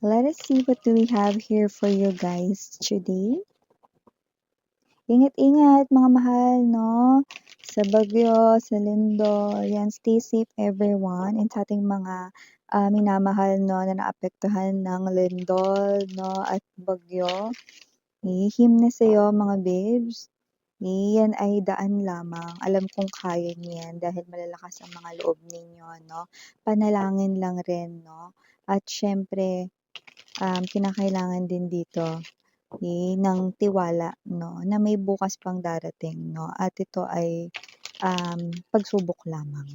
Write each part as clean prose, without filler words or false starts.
Let us see what do we have here for you guys today. Ingat-ingat mga mahal, no? Sa bagyo, sa lindol, yan, stay safe everyone. And sa ating mga minamahal, no, na naapektuhan ng lindol, no, at bagyo. Hihim na sa'yo mga babes. Yan ay daan lamang. Alam kong kaya niyo yan dahil malalakas ang mga loob ninyo, no? Panalangin lang rin, no? At syempre, kinakailangan din dito ng tiwala, no, na may bukas pang darating, no, at ito ay pagsubok lamang.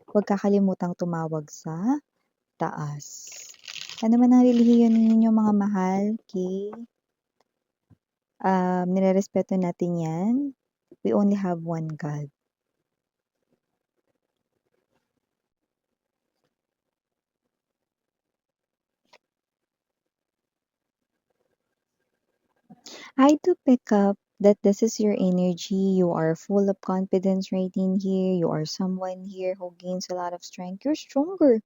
Huwag kakalimutang tumawag sa taas. Ano man ang relihiyon ninyo mga mahal, okay? Nirerespeto natin yan. We only have one God. I do pick up that this is your energy. You are full of confidence right in here. You are someone here who gains a lot of strength. You're stronger.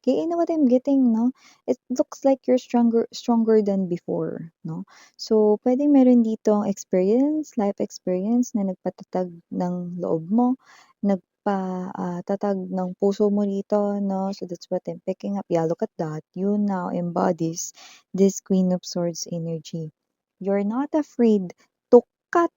Okay, you know what I'm getting, no? It looks like you're stronger than before, no? So, pwedeng meron dito ang experience, life experience na nagpatatag ng loob mo, nagpatatag ng puso mo dito, no? So, that's what I'm picking up. Yeah, look at that. You now embodies this Queen of Swords energy. You're not afraid to cut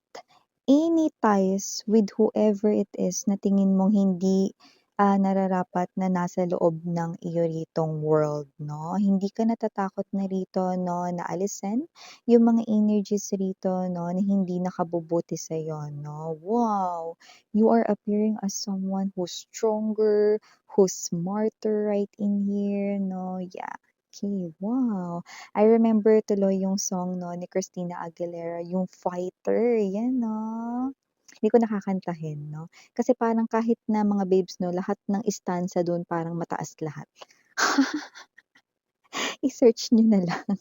any ties with whoever it is na tingin mong hindi nararapat na nasa loob ng iyo ritong world, no? Hindi ka natatakot na rito, no, na alisin yung mga energies rito, no, na hindi nakabubuti sa'yo, no? Wow! You are appearing as someone who's stronger, who's smarter right in here, no? Yeah. Okay, wow. I remember tuloy yung song, no, ni Christina Aguilera, yung Fighter, yan, no? Hindi ko nakakantahin, no? Kasi parang kahit na mga babes 'no, lahat ng stanza dun parang mataas lahat. I-search niyo na lang.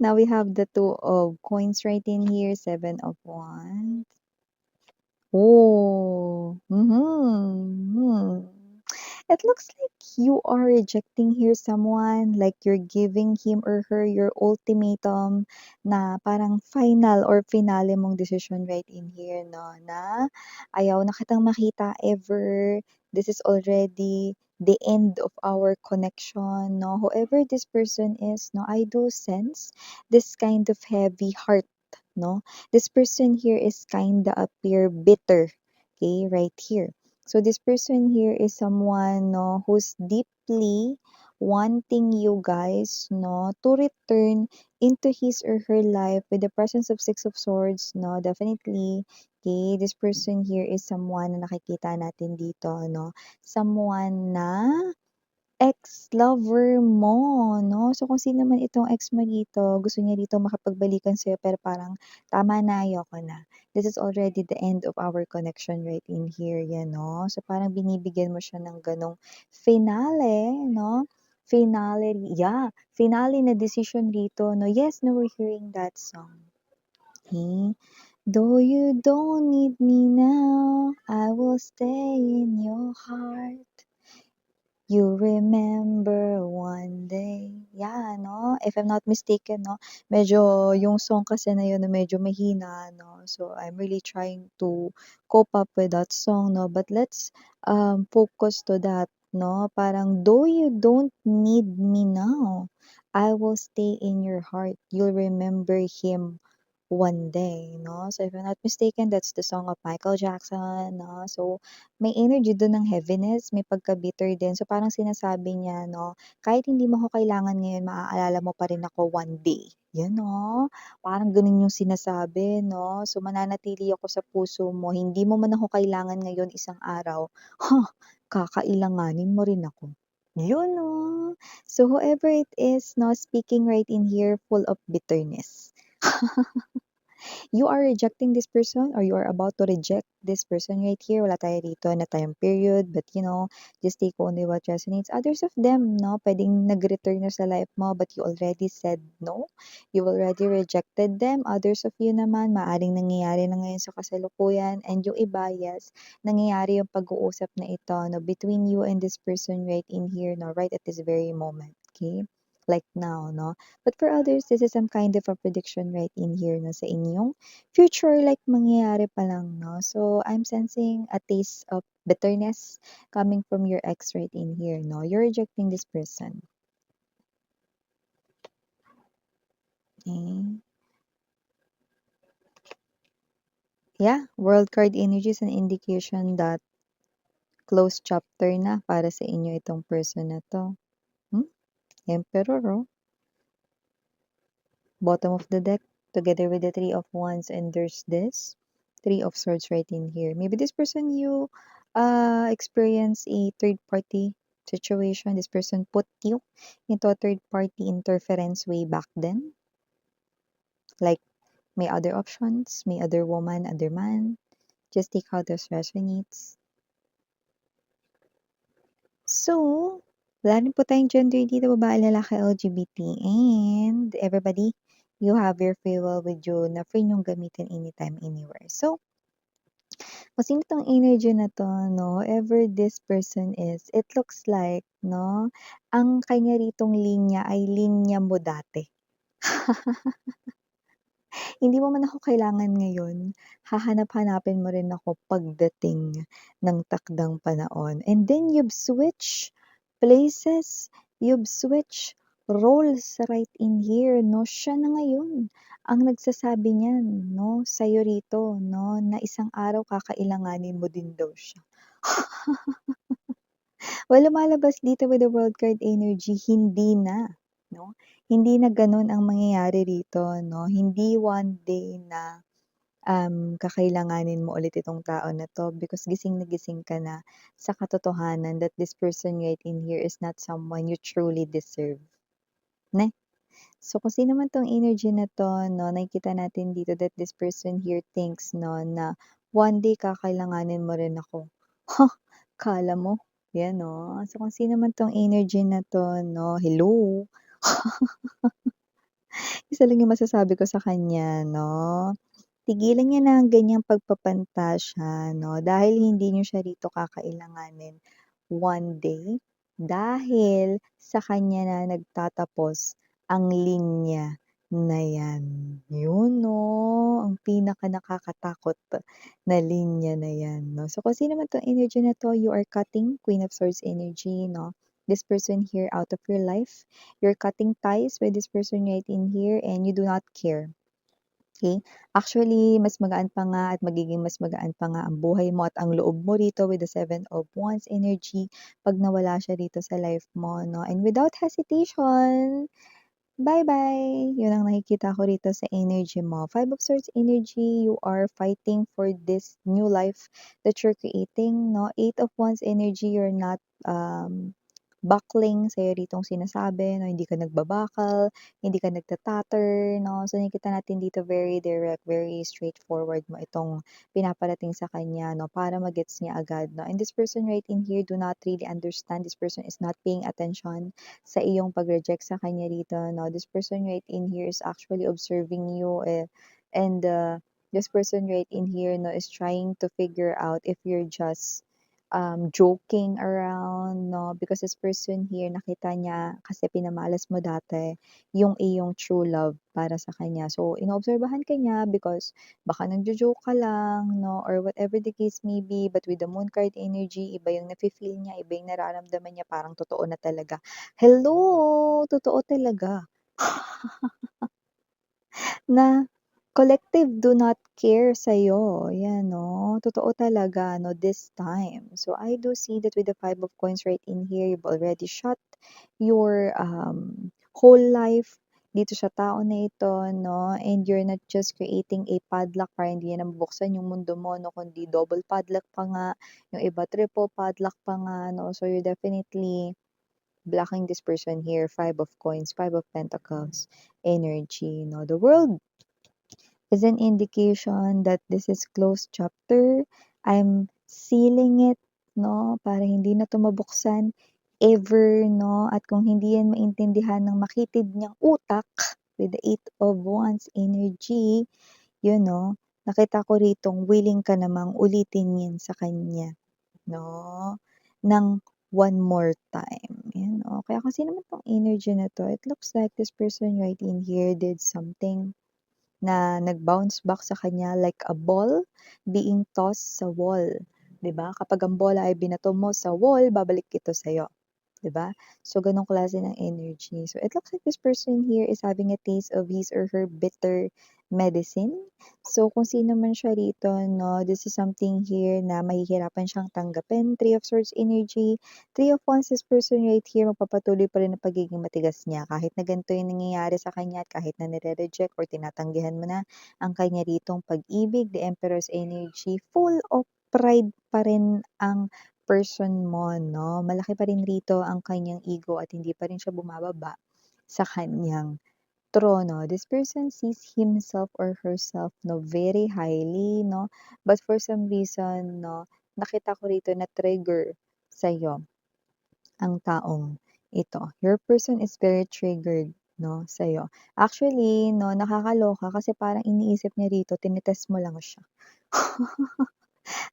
Now we have the two of coins right in here, seven of wands. Oh, mhm. It looks like you are rejecting here someone, like you're giving him or her your ultimatum na parang final or finale mong decision right in here, no? Na ayaw na kitang makita ever. This is already the end of our connection, no? Whoever this person is, no, I do sense this kind of heavy heart, no? This person here is kinda appear bitter, okay, right here. So this person here is someone, no, who's deeply wanting you guys, no, to return into his or her life with the presence of Six of Swords, no, definitely. Okay, this person here is someone na nakikita natin dito, no, someone na ex-lover mo, 'no? So, kung sino man itong ex mo dito, gusto niya dito makipagbalikan sa'yo pero parang, "Tama na, ayoko na." This is already the end of our connection right in here, 'yan, 'no? So, parang binibigyan mo siya ng gano'ng finale, 'no? Finale, yeah, finale na decision dito, 'no? Yes, no, we're hearing that song. Hmm. Though you don't need me now, I will stay in your heart. You remember one day. Yeah, no? If I'm not mistaken, no? Medyo yung song kasi na yun na medyo mahina, no? So I'm really trying to cope up with that song, no? But let's focus to that, no? Parang though you don't need me now, I will stay in your heart. You'll remember him one day, no? So if I'm not mistaken, that's the song of Michael Jackson, no? So may energy dun ng heaviness, may pagka-bitter din. So parang sinasabi niya 'no, kahit hindi mo ako kailangan ngayon, maaalala mo pa rin ako one day. 'Yan 'no, parang gano'n yung sinasabi 'no. So mananatili ako sa puso mo, hindi mo man ako kailangan ngayon isang araw, kakailanganin mo rin ako. 'Yun 'no. So whoever it is 'no, speaking right in here, full of bitterness. You are rejecting this person or you are about to reject this person right here. Wala tayo dito na time period, but just take only what resonates. Others of them, no, pwedeng nag-return na sa life mo, but you already said no. You already rejected them. Others of you naman, maaring nangyayari na ngayon sa kasalukuyan. And yung iba, yes, nangyayari yung pag-uusap na ito, no, between you and this person right in here, no, right at this very moment. Okay? Like now, no? But for others, this is some kind of a prediction right in here na sa inyong future, like mangyayari pa lang, no? So, I'm sensing a taste of bitterness coming from your ex right in here, no? You're rejecting this person. Okay? Yeah, World card energy is an indication that close chapter na para sa inyo itong person na to. Hmm? Emperor, oh. Bottom of the deck together with the Three of Wands, and there's this Three of Swords right in here. Maybe this person, you experience a third party situation. This person put you into a third party interference way back then. Like, may other options, may other woman, other man. Just take how this resonates. So, wala rin po tayong gender dito, babae, lalaki, LGBT, and everybody, you have your free will with you na free nyong gamitin anytime, anywhere. So, kung sino tong energy na to, no, whoever this person is, it looks like, no, ang kanya ritong linya ay linya mo dati. Hindi mo man ako kailangan ngayon, hahanap-hanapin mo rin ako pagdating ng takdang panahon. And then you've switched places, you've switched roles right in here, no? Siya na ngayon ang nagsasabi niyan, no, sa'yo rito, no, na isang araw kakailanganin mo din daw siya. Well, lumalabas dito with the World card energy, hindi na, no? Hindi na gano'n ang mangyayari rito, no? Hindi one day na kakailanganin mo ulit itong tao na 'to, because gising na gising ka na sa katotohanan that this person right in here is not someone you truly deserve, ne? So, kung sino man 'tong energy na 'to, no, nakikita natin dito that this person here thinks, no, na one day kakailanganin mo rin ako. Ha! Akala mo? 'Yan, oh. So, kung sino man 'tong energy na 'to, no, hello? Isa lang yung masasabi ko sa kanya, 'no, tigilan niya na ang ganyang pagpapantasya, 'no, dahil hindi niyo siya rito kakailanganin one day, dahil sa kanya na nagtatapos ang linya na 'yan. 'Yun 'no, ang pinakanakakatakot na linya na 'yan, 'no. So, kung sino man 'tong energy na 'to, you are cutting Queen of Swords energy, 'no, this person here out of your life. You're cutting ties with this person right in here, and you do not care. Okay? Actually, mas magaan pa nga at magiging mas magaan pa nga ang buhay mo at ang loob mo rito with the Seven of Wands energy 'pag nawala siya dito sa life mo, 'no? And without hesitation, bye-bye! Yun ang nakikita ko rito sa energy mo. Five of Swords energy, you are fighting for this new life that you're creating, 'no? Eight of Wands energy, you're not, buckling sa'yo ritong sinasabi, 'no? Hindi ka nagbabakal, hindi ka nagta-tatter, 'no? So, nakikita natin dito very direct, very straightforward mo itong pinaparating sa kanya, 'no, para ma-gets niya agad, 'no? And this person right in here do not really understand. This person is not paying attention sa iyong pag-reject sa kanya rito, 'no? This person right in here is actually observing you, and this person right in here, 'no, is trying to figure out if you're just joking around, 'no, because this person here nakita niya kasi pinamalas mo dati yung iyong true love para sa kanya. So, inoobserbahan ka niya because baka nagjo-joke ka lang, 'no, or whatever the case may be, but with the moon card energy, iba yung nafi-feel niya, iba yung nararamdaman niya, parang totoo na talaga. Hello! Totoo talaga. Na collective do not care sa'yo, 'yan 'no, totoo talaga 'no, this time. So, I do see that with the Five of Coins right in here, you've already shut your, whole life dito sa tao na ito 'no, and you're not just creating a padlock para hindi niya na mabuksan yung mundo mo 'no, kundi double padlock pa nga, yung iba triple padlock pa nga 'no. So, you're definitely blocking this person here, Five of Coins, Five of Pentacles energy 'no. The world is an indication that this is closed chapter. I'm sealing it, no, para hindi na 'to mabuksan ever, no, at kung hindi yan maintindihan ng makitid niyang utak with the Eight of Wands energy, yun 'no, nakita ko ritong willing ka namang ulitin yan sa kanya, 'no, ng one more time, yun, oh. Kaya kasi naman 'tong energy na 'to, it looks like this person right in here did something na nag-bounce back sa kanya like a ball being tossed sa wall, 'di ba? Kapag ang bola ay binato mo sa wall, babalik ito sa'yo. 'Di ba? So, gano'ng klase ng energy. So, it looks like this person here is having a taste of his or her bitter medicine. So, kung sino man siya rito, no, this is something here na mahihirapan siyang tanggapin. Three of Swords energy. Three of Wands, this person right here, magpapatuloy pa rin ang pagiging matigas niya. Kahit na ganito yung nangyayari sa kanya at kahit na nire-reject or tinatanggihan mo na ang kanya ritong pag-ibig, the Emperor's energy, full of pride pa rin ang person mo 'no, malaki pa rin rito ang kanyang ego at hindi pa rin siya bumababa sa kanyang trono. This person sees himself or herself 'no, very highly 'no, but for some reason 'no, nakita ko rito na trigger sa'yo ang taong ito. Your person is very triggered 'no, sa'yo. Actually 'no, nakakaloka kasi parang iniisip niya rito tinetest mo lang siya.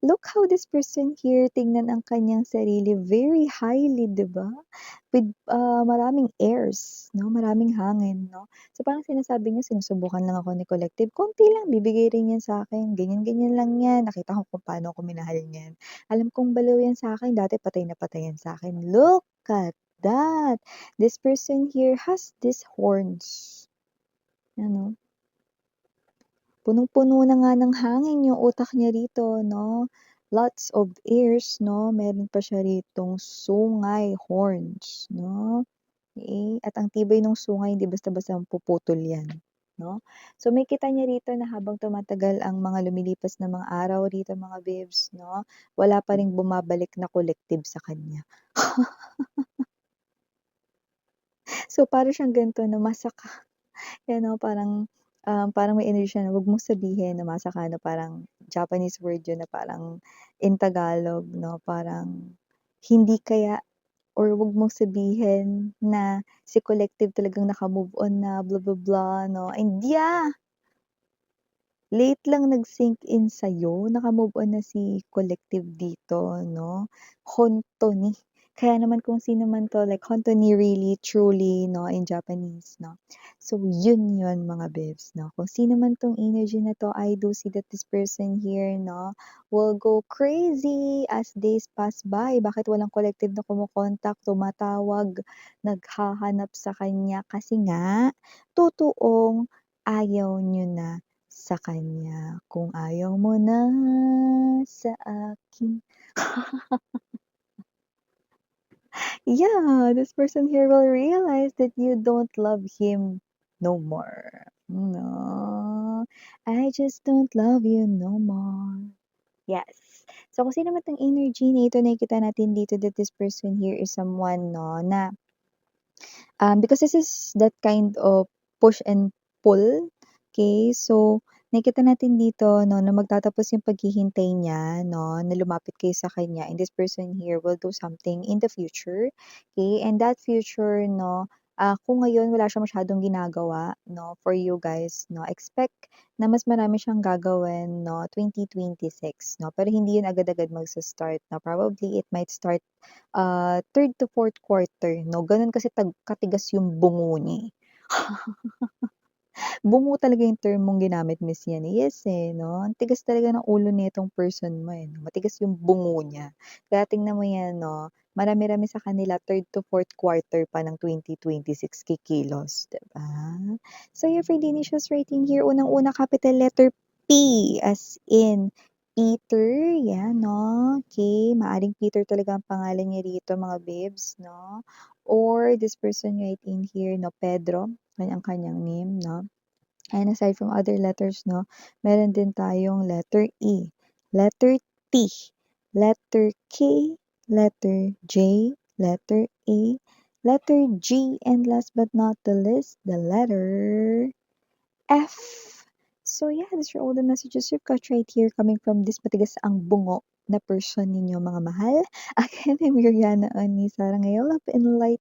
Look how this person here tingnan ang kanyang sarili very highly, 'di ba? With, maraming airs, 'no, maraming hangin, 'no? So, parang sinasabi niya, "Sinusubukan lang ako ni Collective, konti lang bibigay rin 'yan sa'kin, ganyan-ganyan lang 'yan, nakita ko kung paano ako minahal niyan. Alam kong baliw 'yan sa'kin, dati patay na patay 'yan sa'kin." Look at that! This person here has these horns, ano, punong-puno na nga ng hangin yung utak niya rito 'no, lots of airs 'no, meron pa siya ritong sungay, horns 'no, at ang tibay nung sungay hindi basta-basta puputol 'yan 'no. So may kita niya rito na habang tumatagal ang mga lumilipas na mga araw rito mga babes 'no, wala pa ring bumabalik na collective sa kanya. So para siyang ganito na yan 'no, parang may energy siya na wag mong sabihin na masaka 'no, parang Japanese word yun na parang in Tagalog 'no, parang hindi kaya or wag mong sabihin na si Collective talagang naka-move on na blah, blah, blah 'no, and yeah, late lang nag-sink in sa'yo, naka-move on na si Collective dito 'no, honto ni. Kaya naman kung sino man 'to like honto ni really, truly 'no, in Japanese 'no. So yun yun mga bebs 'no, kung sino man 'tong energy na 'to, I do see that this person here 'no, will go crazy as days pass by. Bakit walang collective na kumo-contact, tumatawag, naghahanap sa kanya kasi nga totoong ayaw niyo na sa kanya, kung ayaw mo na sa akin. Yeah, this person here will realize that you don't love him no more. No, I just don't love you no more. Yes. So, kung sino man 'tong energy na ito, nakikita natin dito that this person here is someone 'no, na because this is that kind of push and pull, okay? So, nakikita natin dito 'no, na magtatapos yung paghihintay niya 'no, na lumapit kayo sa kanya and this person here will do something in the future, okay? And that future 'no, kung ngayon wala siyang masyadong ginagawa 'no, for you guys 'no, expect na mas marami siyang gagawin 'no, 2026 'no, pero hindi yun agad-agad magsa-start 'no, probably it might start 3rd to 4th quarter 'no, gano'n kasi katigas yung bungo niya, eh. Bungo talaga yung term mong ginamit, Miss yan, eh. Yes, eh, 'no? Ang tigas talaga ng ulo nitong person mo, eh, 'no? Matigas yung bungo niya. Kaya tingnan mo yan 'no, marami-rami sa kanila 3rd to 4th quarter pa ng 2026 kikilos, 'di ba? So, your Fredinicious rating here, unang-una capital letter P as in Peter, yan 'no, okey. Maaaring Peter talaga ang pangalan niya rito mga babes 'no, or this person right in here 'no, Pedro, yan ang kanyang name 'no. And aside from other letters 'no, meron din tayong letter E, letter T, letter K, letter J, letter A, letter G, and last but not the least, the letter F. So yeah, these are all the messages you've got right here coming from this matigas ang bungo na person ninyo mga mahal. Again, I'm Miriana Oni. Sarang ngayon, love and light.